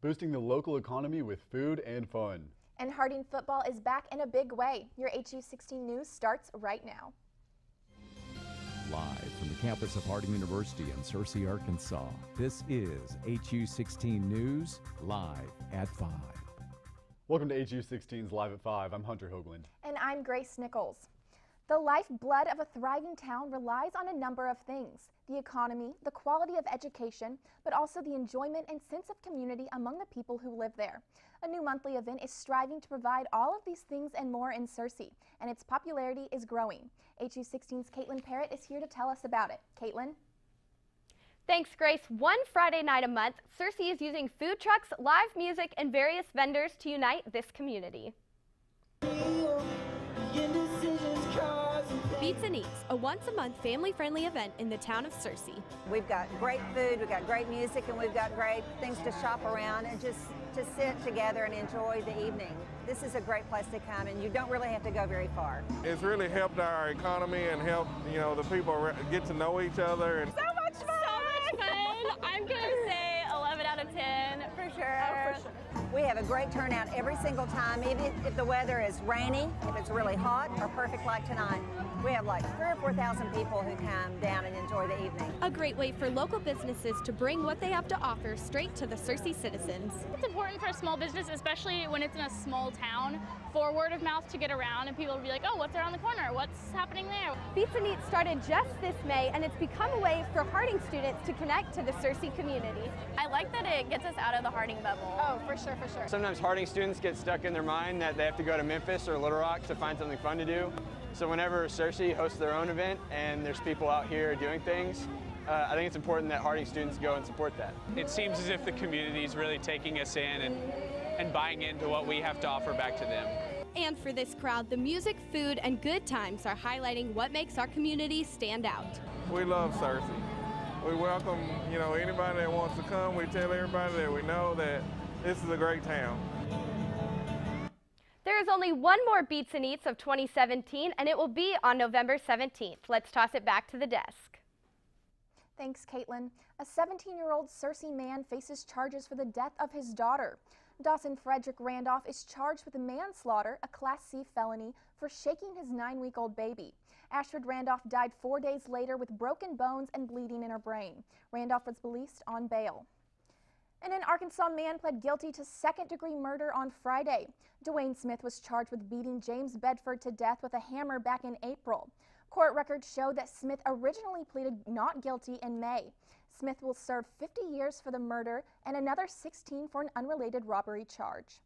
boosting the local economy with food and fun. And Harding football is back in a big way. Your HU16 News starts right now. Live from the campus of Harding University in Searcy, Arkansas, this is HU16 News, live at 5. Welcome to HU16's Live at 5. I'm Hunter Hoagland. And I'm Grace Nichols. The lifeblood of a thriving town relies on a number of things: the economy, the quality of education, but also the enjoyment and sense of community among the people who live there. A new monthly event is striving to provide all of these things and more in Searcy, and its popularity is growing. HU16's Caitlin Parrott is here to tell us about it. Caitlin? Thanks, Grace. One Friday night a month, Searcy is using food trucks, live music, and various vendors to unite this community. Beats and Eats, a once-a-month family-friendly event in the town of Searcy. We've got great food, we've got great music, and we've got great things to shop around and just to sit together and enjoy the evening. This is a great place to come, and you don't really have to go very far. It's really helped our economy and helped, the people get to know each other. And So much fun! I'm going to say 11 out of 10 for sure. Oh, for sure. We have a great turnout every single time, even if the weather is rainy, if it's really hot, or perfect like tonight. We have like 3,000 or 4,000 people who come down and enjoy the evening. A great way for local businesses to bring what they have to offer straight to the Searcy citizens. It's important for a small business, especially when it's in a small town, for word of mouth to get around and people to be like, oh, what's around the corner? What's happening there? Beats and Eats started just this May, and it's become a way for Harding students to connect to the Searcy community. I like that it gets us out of the Harding bubble. Oh, for sure, for sure. Sometimes Harding students get stuck in their mind that they have to go to Memphis or Little Rock to find something fun to do. So whenever Searcy hosts their own event and there's people out here doing things, I think it's important that Harding students go and support that. It seems as if the community is really taking us in and buying into what we have to offer back to them. And for this crowd, the music, food, and good times are highlighting what makes our community stand out. We love Searcy. We welcome, anybody that wants to come. We tell everybody that we know that this is a great town. There is only one more Beats and Eats of 2017, and it will be on November 17th. Let's toss it back to the desk. Thanks, Caitlin. A 17-year-old Searcy man faces charges for the death of his daughter. Dawson Frederick Randolph is charged with manslaughter, a Class C felony, for shaking his 9-week-old baby. Ashford Randolph died 4 days later with broken bones and bleeding in her brain. Randolph was released on bail. And an Arkansas man pled guilty to second-degree murder on Friday. Dwayne Smith was charged with beating James Bedford to death with a hammer back in April. Court records show that Smith originally pleaded not guilty in May. Smith will serve 50 years for the murder and another 16 for an unrelated robbery charge.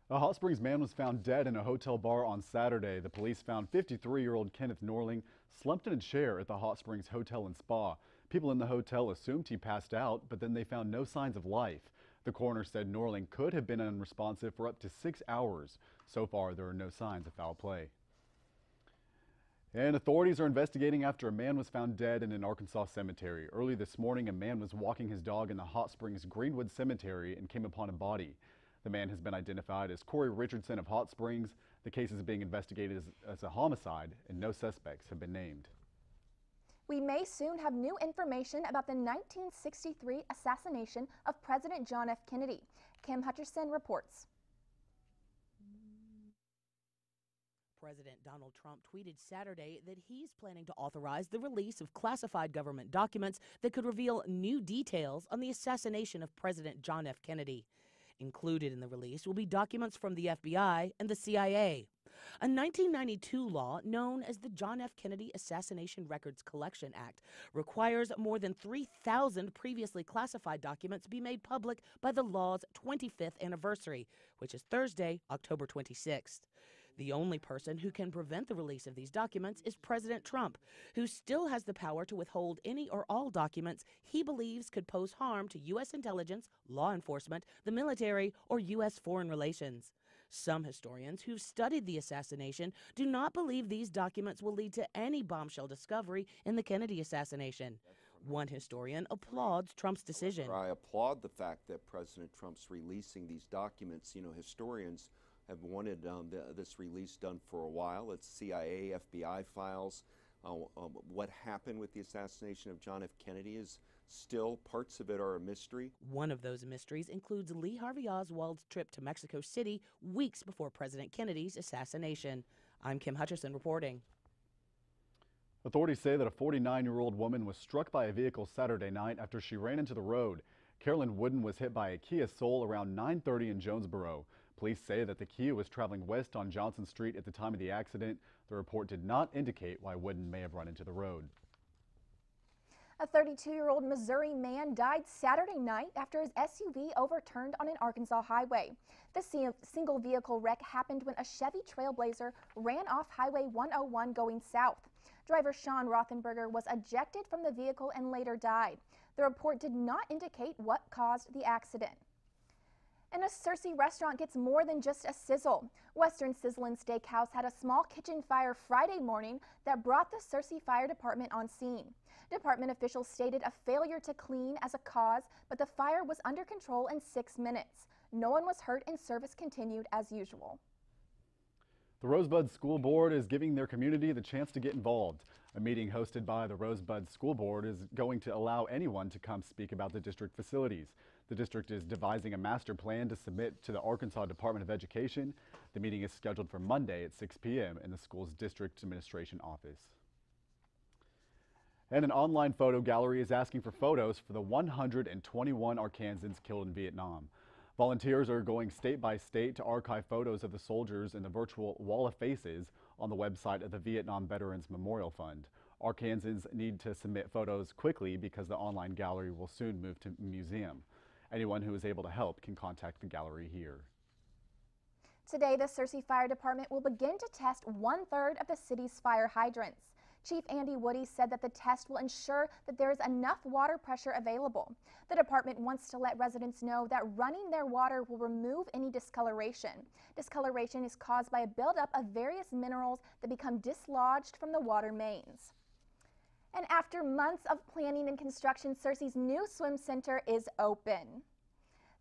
A Hot Springs man was found dead in a hotel bar on Saturday. The police found 53-year-old Kenneth Norling slumped in a chair at the Hot Springs Hotel and Spa. People in the hotel assumed he passed out, but then they found no signs of life. The coroner said Norling could have been unresponsive for up to 6 hours. So far, there are no signs of foul play. And authorities are investigating after a man was found dead in an Arkansas cemetery. Early this morning, a man was walking his dog in the Hot Springs Greenwood Cemetery and came upon a body. The man has been identified as Corey Richardson of Hot Springs. The case is being investigated as a homicide, and no suspects have been named. We may soon have new information about the 1963 assassination of President John F. Kennedy. Kim Hutcherson reports. President Donald Trump tweeted Saturday that he's planning to authorize the release of classified government documents that could reveal new details on the assassination of President John F. Kennedy. Included in the release will be documents from the FBI and the CIA. A 1992 law known as the John F. Kennedy Assassination Records Collection Act requires more than 3,000 previously classified documents be made public by the law's 25th anniversary, which is Thursday, October 26th. The only person who can prevent the release of these documents is President Trump, who still has the power to withhold any or all documents he believes could pose harm to U.S. intelligence, law enforcement, the military, or U.S. foreign relations. Some historians who've studied the assassination do not believe these documents will lead to any bombshell discovery in the Kennedy assassination. One historian applauds Trump's decision. I applaud the fact that President Trump's releasing these documents. Historians have wanted this release done for a while. It's CIA, FBI files. What happened with the assassination of John F. Kennedy is still, parts of it are a mystery. One of those mysteries includes Lee Harvey Oswald's trip to Mexico City weeks before President Kennedy's assassination. I'm Kim Hutcherson reporting. Authorities say that a 49-year-old woman was struck by a vehicle Saturday night after she ran into the road. Carolyn Wooden was hit by a Kia Soul around 9:30 in Jonesboro. Police say that the Kia was traveling west on Johnson Street at the time of the accident. The report did not indicate why Wooden may have run into the road. A 32-year-old Missouri man died Saturday night after his SUV overturned on an Arkansas highway. The single vehicle wreck happened when a Chevy Trailblazer ran off Highway 101 going south. Driver Sean Rothenberger was ejected from the vehicle and later died. The report did not indicate what caused the accident. And a Searcy restaurant gets more than just a sizzle. Western Sizzlin' Steakhouse had a small kitchen fire Friday morning that brought the Searcy Fire Department on scene. Department officials stated a failure to clean as a cause, but the fire was under control in 6 minutes. No one was hurt and service continued as usual. The Rosebud School Board is giving their community the chance to get involved. A meeting hosted by the Rosebud School Board is going to allow anyone to come speak about the district facilities. The district is devising a master plan to submit to the Arkansas Department of Education. The meeting is scheduled for Monday at 6 p.m. in the school's district administration office. And an online photo gallery is asking for photos for the 121 Arkansans killed in Vietnam. Volunteers are going state by state to archive photos of the soldiers in the virtual Wall of Faces on the website of the Vietnam Veterans Memorial Fund. Arkansans need to submit photos quickly because the online gallery will soon move to a museum. Anyone who is able to help can contact the gallery here. Today, the Searcy Fire Department will begin to test 1/3 of the city's fire hydrants. Chief Andy Woody said that the test will ensure that there is enough water pressure available. The department wants to let residents know that running their water will remove any discoloration. Discoloration is caused by a buildup of various minerals that become dislodged from the water mains. And after months of planning and construction, Searcy's new swim center is open.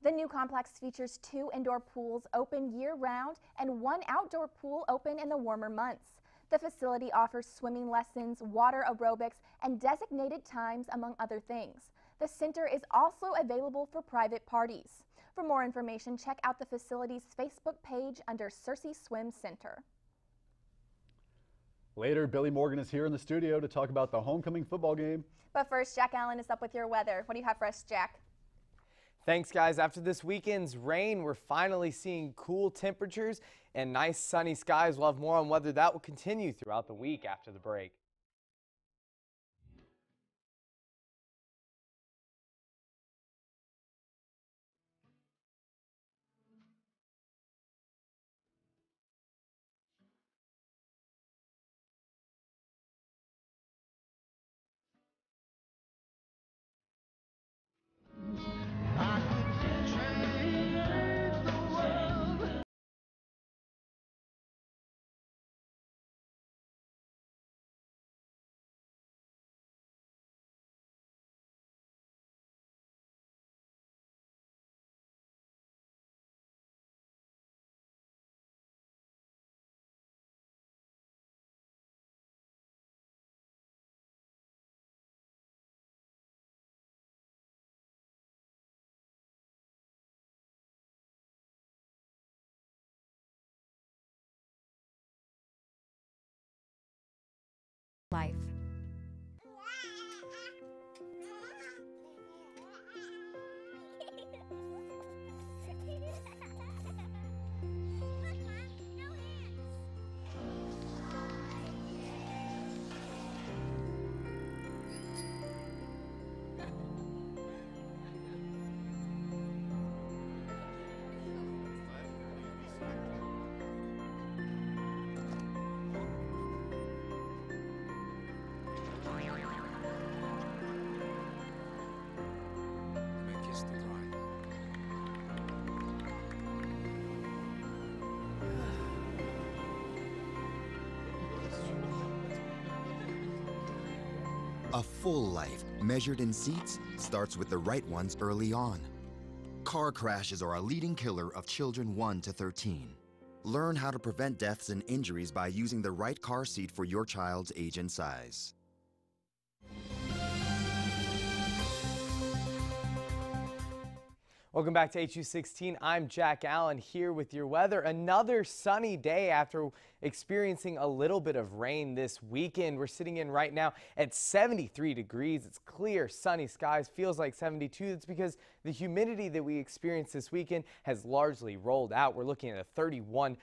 The new complex features 2 indoor pools open year-round and 1 outdoor pool open in the warmer months. The facility offers swimming lessons, water aerobics, and designated times, among other things. The center is also available for private parties. For more information, check out the facility's Facebook page under Searcy Swim Center. Later, Billy Morgan is here in the studio to talk about the homecoming football game. But first, Jack Allen is up with your weather. What do you have for us, Jack? Thanks, guys. After this weekend's rain, we're finally seeing cool temperatures and nice sunny skies. We'll have more on whether that will continue throughout the week after the break. Life. A full life, measured in seats, starts with the right ones early on. Car crashes are a leading killer of children 1 to 13. Learn how to prevent deaths and injuries by using the right car seat for your child's age and size. Welcome back to HU16. I'm Jack Allen here with your weather. Another sunny day after experiencing a little bit of rain this weekend. We're sitting in right now at 73 degrees. It's clear, sunny skies, feels like 72. That's because the humidity that we experienced this weekend has largely rolled out. We're looking at a 31%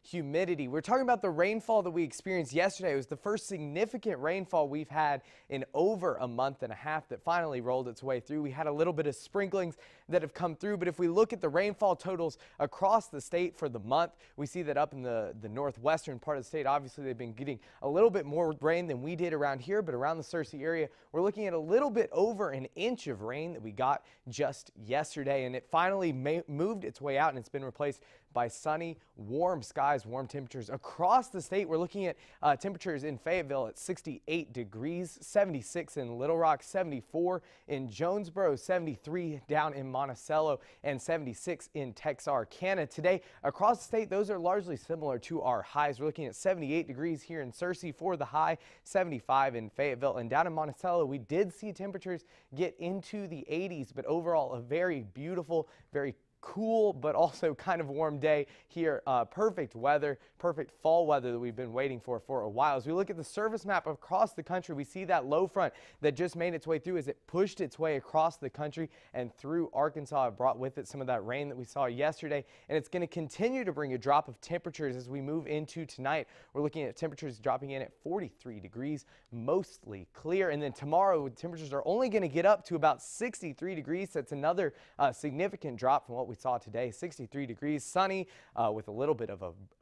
humidity. We're talking about the rainfall that we experienced yesterday. It was the first significant rainfall we've had in over a month and a half that finally rolled its way through. We had a little bit of sprinklings that have come through, but if we look at the rainfall totals across the state for the month, we see that up in the northwestern part of the state, obviously they've been getting a little bit more rain than we did around here, but around the Searcy area, we're looking at a little bit over an inch of rain that we got just yesterday, and it finally moved its way out, and it's been replaced by sunny, warm skies, warm temperatures across the state. We're looking at temperatures in Fayetteville at 68 degrees, 76 in Little Rock, 74 in Jonesboro, 73 down in Monticello, and 76 in Texarkana. Today, across the state, those are largely similar to our highs. We're looking at 78 degrees here in Searcy for the high, 75 in Fayetteville, and down in Monticello, we did see temperatures get into the 80s, but overall, a very beautiful, very cool but also kind of warm day here. Perfect weather, perfect fall weather that we've been waiting for a while. As we look at the service map across the country, we see that low front that just made its way through as it pushed its way across the country and through Arkansas. It brought with it some of that rain that we saw yesterday, and it's going to continue to bring a drop of temperatures as we move into tonight. We're looking at temperatures dropping in at 43 degrees, mostly clear, and then tomorrow temperatures are only going to get up to about 63 degrees. That's another significant drop from what we saw today. 63 degrees, sunny with a little bit of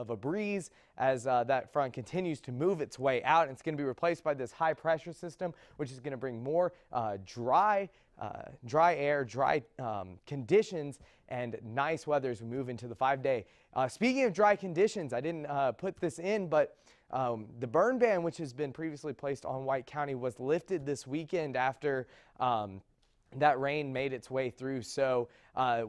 a breeze as that front continues to move its way out. It's going to be replaced by this high pressure system, which is going to bring more dry air, dry conditions, and nice weather as we move into the 5-day. Speaking of dry conditions, I didn't put this in, but the burn ban, which has been previously placed on White County, was lifted this weekend after that rain made its way through. So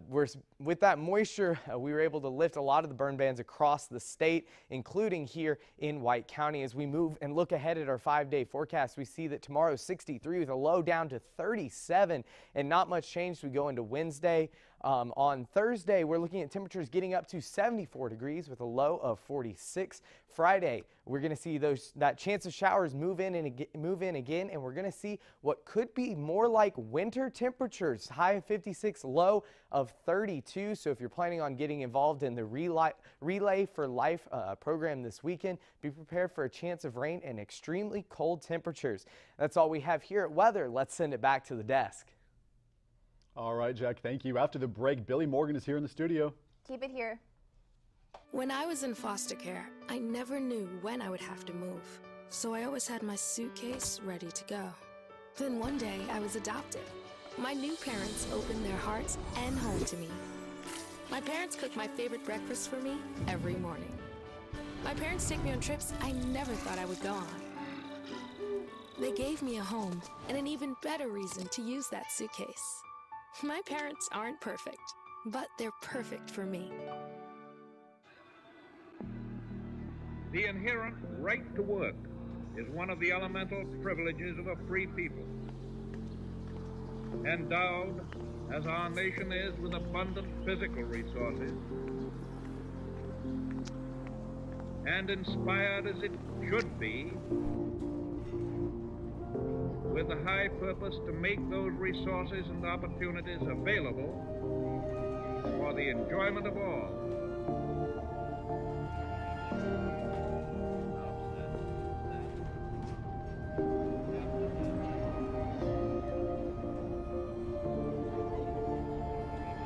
with that moisture, we were able to lift a lot of the burn bans across the state, including here in White County. As we move and look ahead at our 5-day forecast, we see that tomorrow 63 with a low down to 37, and not much change as we go into Wednesday. On Thursday, we're looking at temperatures getting up to 74 degrees with a low of 46. Friday, we're going to see that chance of showers move in again, and we're going to see what could be more like winter temperatures. High of 56, low of 32. So if you're planning on getting involved in the Relay for Life program this weekend, be prepared for a chance of rain and extremely cold temperatures. That's all we have here at Weather. Let's send it back to the desk. All right, Jack, thank you. After the break, Billy Morgan is here in the studio. Keep it here. When I was in foster care, I never knew when I would have to move, so I always had my suitcase ready to go. Then one day, I was adopted. My new parents opened their hearts and home to me. My parents cook my favorite breakfast for me every morning. My parents take me on trips I never thought I would go on. They gave me a home and an even better reason to use that suitcase. My parents aren't perfect, but they're perfect for me. The inherent right to work is one of the elemental privileges of a free people. Endowed, as our nation is, with abundant physical resources, and inspired as it should be, with the high purpose to make those resources and opportunities available for the enjoyment of all.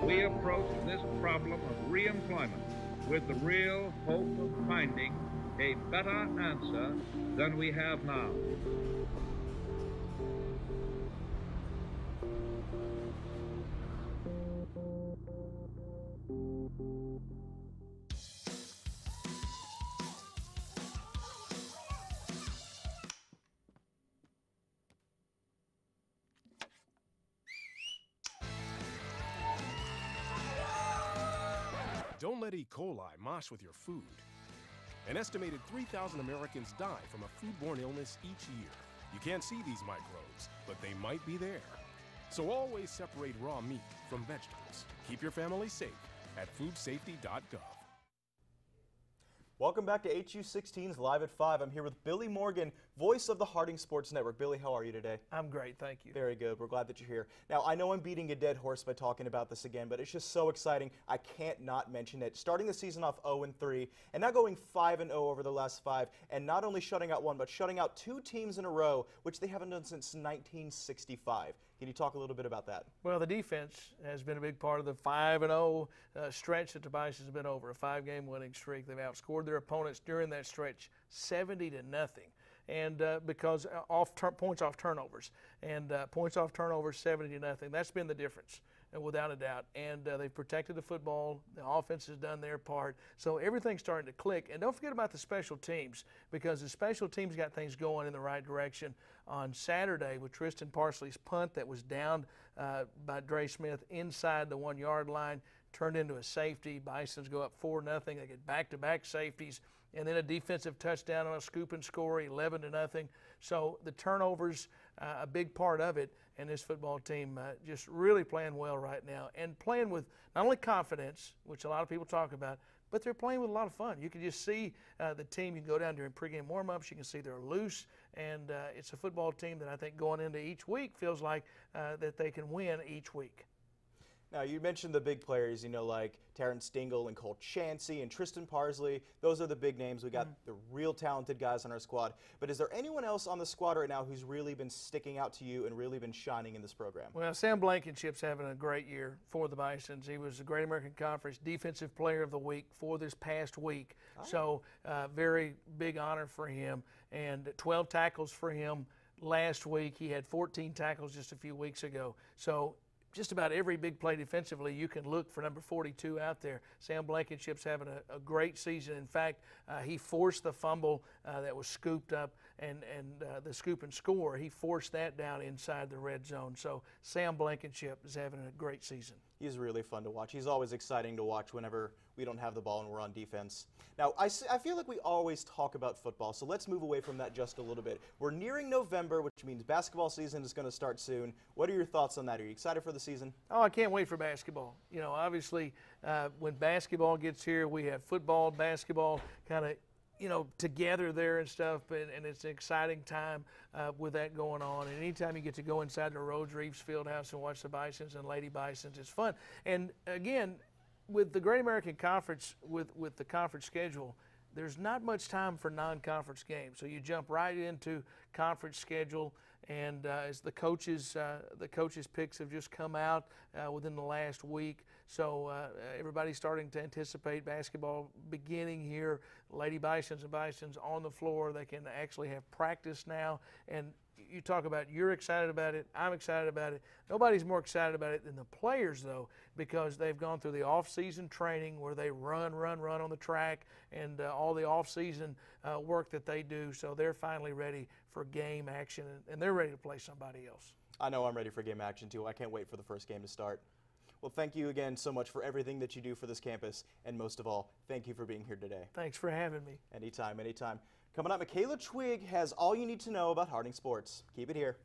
We approach this problem of reemployment with the real hope of finding a better answer than we have now. Don't let E. coli mosh with your food. An estimated 3,000 Americans die from a foodborne illness each year. You can't see these microbes, but they might be there. So always separate raw meat from vegetables. Keep your family safe at foodsafety.gov. Welcome back to HU16's Live at 5. I'm here with Billy Morgan, voice of the Harding Sports Network. Billy, how are you today? I'm great, thank you. Very good. We're glad that you're here. Now, I know I'm beating a dead horse by talking about this again, but it's just so exciting. I can't not mention it. Starting the season off 0-3, and now going 5-0 over the last 5, and not only shutting out one, but shutting out 2 teams in a row, which they haven't done since 1965. Can you talk a little bit about that? Well, the defense has been a big part of the 5-0 stretch that the Bison has been over, a 5-game winning streak. They've outscored their opponents during that stretch 70-0, and because points off turnovers, and points off turnovers 70-0. That's been the difference, without a doubt. And they've protected the football. The offense has done their part. So everything's starting to click. And don't forget about the special teams, because the special teams got things going in the right direction. On Saturday, with Tristan Parsley's punt that was downed by Dre Smith inside the 1-yard line, turned into a safety. Bisons go up 4-0. They get back-to-back safeties, and then a defensive touchdown on a scoop and score, 11-0. So the turnovers, a big part of it, and this football team just really playing well right now, and playing with not only confidence, which a lot of people talk about, but they're playing with a lot of fun. You can just see the team. You can go down during pregame warm-ups. You can see they're loose, and it's a football team that I think going into each week feels like that they can win each week. Now, you mentioned the big players, you know, like Terrence Dingle and Cole Chansey and Tristan Parsley. Those are the big names. We got the real talented guys on our squad. But is there anyone else on the squad right now who's really been sticking out to you and really been shining in this program? Well, Sam Blankenship's having a great year for the Bisons. He was the Great American Conference Defensive Player of the Week for this past week. Oh. So very big honor for him. And 12 tackles for him last week. He had 14 tackles just a few weeks ago. So just about every big play defensively, you can look for number 42 out there. Sam Blankenship's having a great season. In fact, he forced the fumble that was scooped up, and the scoop and score, he forced that down inside the red zone. So Sam Blankenship is having a great season. He's really fun to watch. He's always exciting to watch whenever we don't have the ball and we're on defense. Now, I feel like we always talk about football, so let's move away from that just a little bit. We're nearing November, which means basketball season is going to start soon. What are your thoughts on that? Are you excited for the season? Oh, I can't wait for basketball. You know, obviously, when basketball gets here, we have football, basketball kind of, you know, together there and stuff, and it's an exciting time with that going on. And anytime you get to go inside the Rhodes Reeves Fieldhouse and watch the Bisons and Lady Bisons, it's fun. And again, with the Great American Conference, with the conference schedule, there's not much time for non-conference games. So you jump right into conference schedule, and as the coaches' picks have just come out within the last week. So everybody's starting to anticipate basketball beginning here. Lady Bisons and Bisons on the floor. They can actually have practice now. And you talk about you're excited about it, I'm excited about it. Nobody's more excited about it than the players, though, because they've gone through the off-season training where they run on the track, and all the off-season work that they do. So they're finally ready for game action, and they're ready to play somebody else. I know I'm ready for game action, too. I can't wait for the first game to start. Well, thank you again so much for everything that you do for this campus, and most of all, thank you for being here today. Thanks for having me. Anytime, anytime. Coming up, Michaela Twig has all you need to know about Harding sports. Keep it here.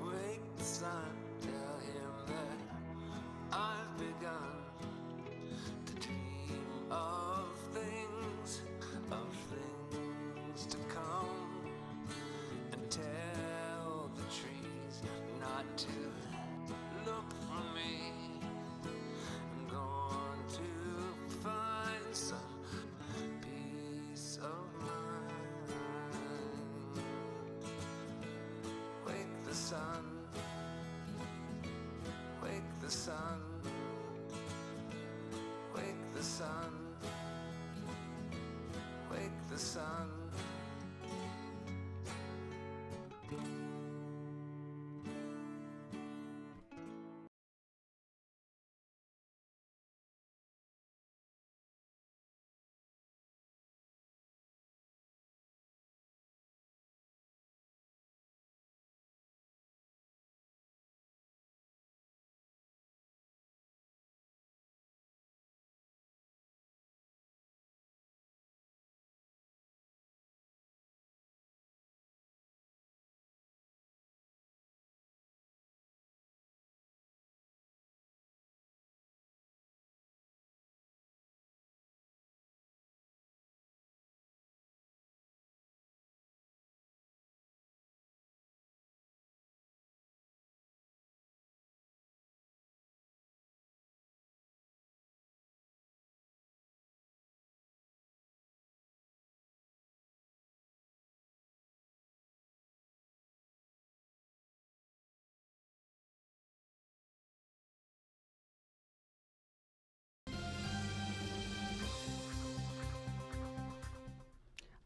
Wake the sun, tell him that I've begun to dream of things to come, and tell the trees not to look for me. I'm going to find some peace of mind. Wake the sun, wake the sun, wake the sun, wake the sun.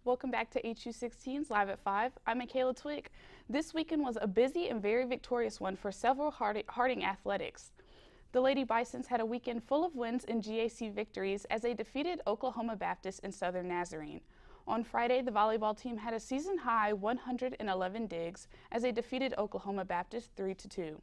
Welcome back to HU16's Live at 5. I'm Michaela Twig. This weekend was a busy and very victorious one for several Harding athletics. The Lady Bisons had a weekend full of wins and GAC victories as they defeated Oklahoma Baptist and Southern Nazarene. On Friday, the volleyball team had a season-high 111 digs as they defeated Oklahoma Baptist 3-2.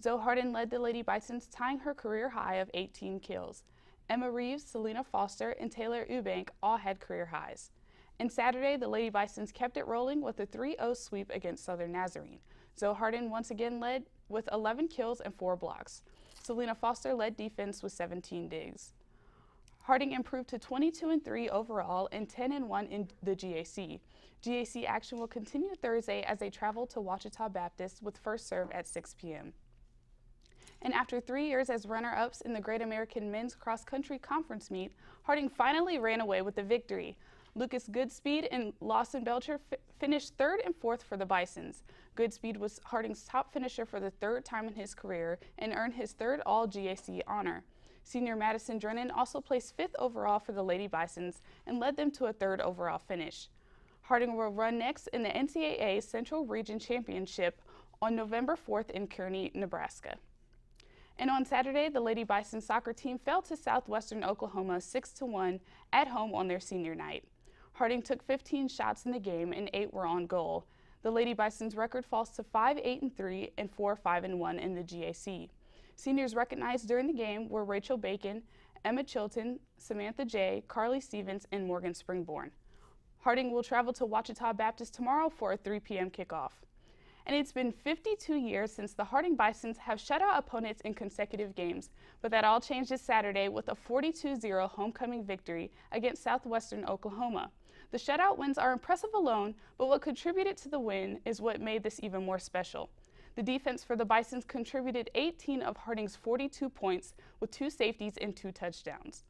Zoe Harden led the Lady Bisons, tying her career high of 18 kills. Emma Reeves, Selena Foster, and Taylor Eubank all had career highs. And Saturday, the Lady Bisons kept it rolling with a 3-0 sweep against Southern Nazarene. Zoe Harden once again led with 11 kills and 4 blocks. Selena Foster led defense with 17 digs. Harding improved to 22-3 overall and 10-1 in the GAC. GAC action will continue Thursday as they travel to Ouachita Baptist with first serve at 6 p.m. And after 3 years as runner-ups in the Great American Men's Cross Country Conference meet, Harding finally ran away with the victory. Lucas Goodspeed and Lawson Belcher finished 3rd and 4th for the Bisons. Goodspeed was Harding's top finisher for the 3rd time in his career and earned his 3rd All-GAC honor. Senior Madison Drennan also placed 5th overall for the Lady Bisons and led them to a 3rd overall finish. Harding will run next in the NCAA Central Region Championship on November 4th in Kearney, Nebraska. And on Saturday, the Lady Bison soccer team fell to Southwestern Oklahoma 6-1 at home on their senior night. Harding took 15 shots in the game and 8 were on goal. The Lady Bison's record falls to 5-8-3 and 4-5-1 in the GAC. Seniors recognized during the game were Rachel Bacon, Emma Chilton, Samantha J., Carly Stevens, and Morgan Springborn. Harding will travel to Ouachita Baptist tomorrow for a 3 p.m. kickoff. And it's been 52 years since the Harding Bisons have shut out opponents in consecutive games, but that all changed this Saturday with a 42-0 homecoming victory against Southwestern Oklahoma. The shutout wins are impressive alone, but what contributed to the win is what made this even more special. The defense for the Bisons contributed 18 of Harding's 42 points with 2 safeties and 2 touchdowns.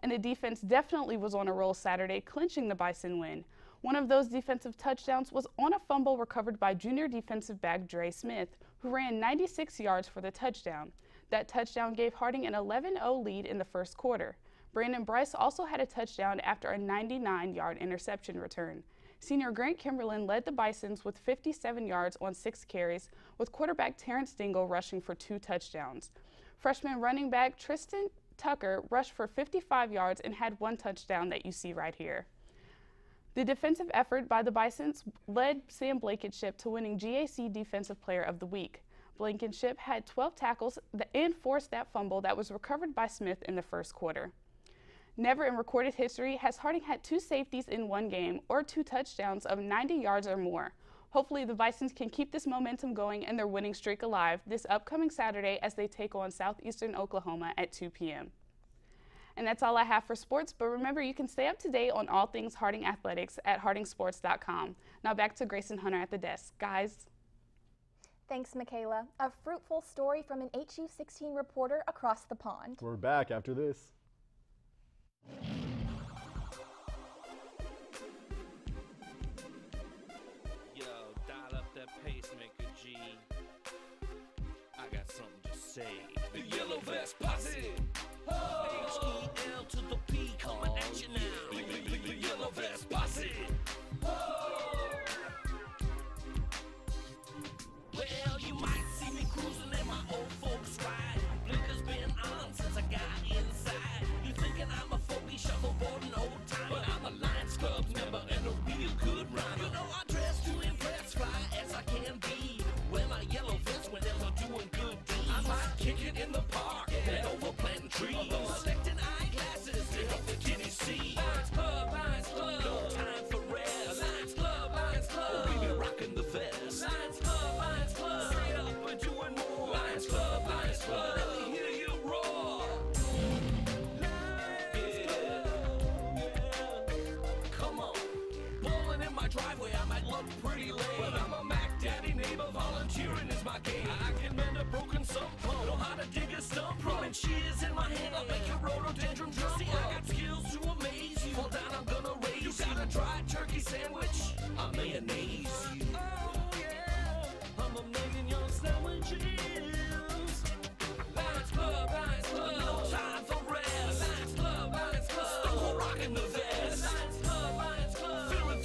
And the defense definitely was on a roll Saturday, clinching the Bison win. One of those defensive touchdowns was on a fumble recovered by junior defensive back Dre Smith, who ran 96 yards for the touchdown. That touchdown gave Harding an 11-0 lead in the first quarter. Brandon Bryce also had a touchdown after a 99-yard interception return. Senior Grant Kimberlin led the Bisons with 57 yards on 6 carries, with quarterback Terrence Dingle rushing for 2 touchdowns. Freshman running back Tristan Tucker rushed for 55 yards and had 1 touchdown that you see right here. The defensive effort by the Bisons led Sam Blankenship to winning GAC Defensive Player of the Week. Blankenship had 12 tackles and forced that fumble that was recovered by Smith in the first quarter. Never in recorded history has Harding had 2 safeties in one game or 2 touchdowns of 90 yards or more. Hopefully the Bisons can keep this momentum going and their winning streak alive this upcoming Saturday as they take on Southeastern Oklahoma at 2 p.m. And that's all I have for sports, but remember you can stay up to date on all things Harding athletics at hardingsports.com. Now back to Grayson Hunter at the desk. Guys. Thanks, Michaela. A fruitful story from an HU16 reporter across the pond. We're back after this. Yo, dial up that pacemaker, G. I got something to say. The Yellow Vest Posse. H-E-L to the P coming at you now. The Yellow Vest Posse. Well, you might see me cruising in my old folks ride. Blinker's been on since I got inside. You thinking I'm a phony shuffleboarding old time, but I'm a Lions Club member and a real good rhymer. You know I dress to impress, fly as I can be. Wear my yellow vest whenever doing good deeds. I might kick it in the park and over planting trees. Selecting eyeglasses to help the kiddies see. Lions Club, no time for rest. Lions Club, we be rocking the vest. Lions Club, straight up we're doing more. Lions Club, let me hear you roar. Come on, bowling in my driveway, I might look pretty lame, but I'm a Mac Daddy neighbor, volunteering is my game. I can mend a broken sump pump, know how to dig a stump, rolling shears in my hand, I'll make your rhododendron jump. See, I got skills to amaze you. Fall down, I'm gonna raise you. Got a dry turkey sandwich, I mayonnaise you. Oh yeah, I'm a million young sandwiches. Lions Club, no time for rest. Lions Club, Stone rocking the vest. Lions Club, feeling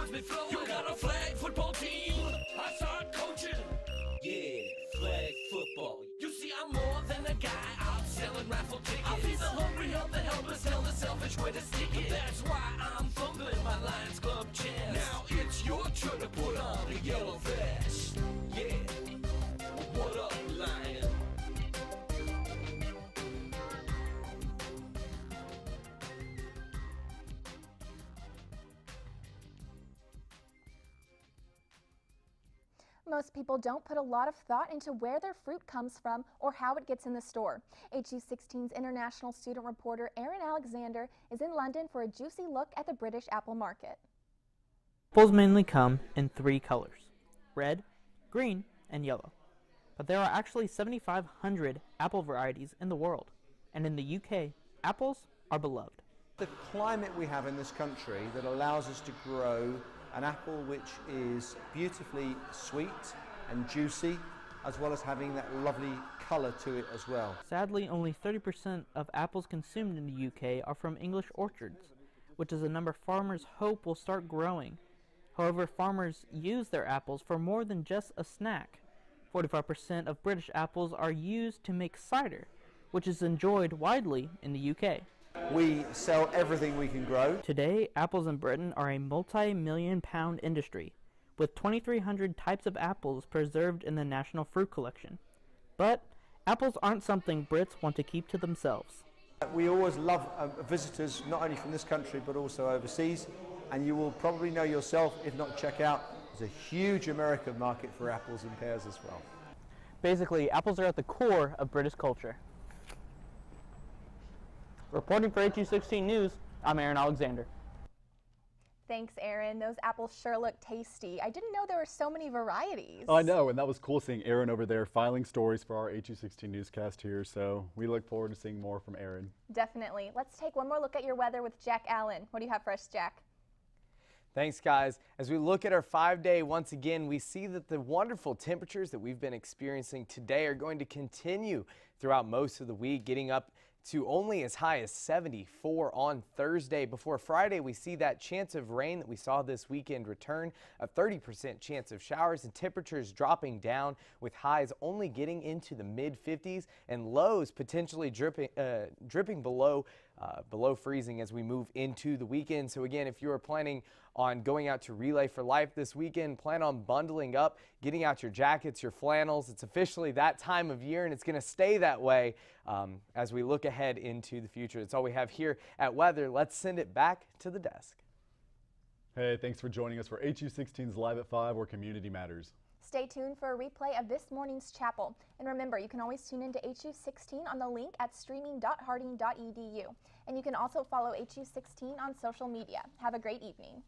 words be flowing. You got a flag football team. I start coaching. Yeah, flag football. You see, I'm more than a guy out selling raffle tickets. I'll feed the hungry, help the helpless, tell the selfish where to stick it. That's why I'm fumbling my Lions Club chest. Now it's your turn to put on a yellow vest. Yeah, what up, Lion? Most people don't put a lot of thought into where their fruit comes from or how it gets in the store. HU16's international student reporter Erin Alexander is in London for a juicy look at the British apple market. Apples mainly come in 3 colors: red, green, and yellow. But there are actually 7,500 apple varieties in the world, and in the UK, apples are beloved. The climate we have in this country that allows us to grow an apple which is beautifully sweet and juicy, as well as having that lovely colour to it as well. Sadly, only 30% of apples consumed in the UK are from English orchards, which is a number farmers hope will start growing. However, farmers use their apples for more than just a snack. 45% of British apples are used to make cider, which is enjoyed widely in the UK. We sell everything we can grow. Today, apples in Britain are a multi-million-pound industry, with 2,300 types of apples preserved in the National Fruit Collection. But apples aren't something Brits want to keep to themselves. We always love visitors, not only from this country but also overseas, and you will probably know yourself, if not check out, there's a huge American market for apples and pears as well. Basically, apples are at the core of British culture. Reporting for HU16 News, I'm Erin Alexander. Thanks, Erin. Those apples sure look tasty. I didn't know there were so many varieties. I know, and that was cool seeing Erin over there filing stories for our HU16 newscast here, so we look forward to seeing more from Erin. Definitely. Let's take one more look at your weather with Jack Allen. What do you have for us, Jack? Thanks, guys. As we look at our 5-day, once again, we see that the wonderful temperatures that we've been experiencing today are going to continue throughout most of the week, getting up to only as high as 74 on Thursday. Before Friday, we see that chance of rain that we saw this weekend return, a 30% chance of showers, and temperatures dropping down with highs only getting into the mid-50s and lows potentially dripping below freezing as we move into the weekend. So again, if you are planning on going out to Relay for Life this weekend, plan on bundling up, getting out your jackets, your flannels. It's officially that time of year, and it's going to stay that way as we look ahead into the future. That's all we have here at Weather. Let's send it back to the desk. Hey, thanks for joining us for HU16's Live at 5, where community matters. Stay tuned for a replay of this morning's chapel. And remember, you can always tune into HU16 on the link at streaming.harding.edu. And you can also follow HU16 on social media. Have a great evening.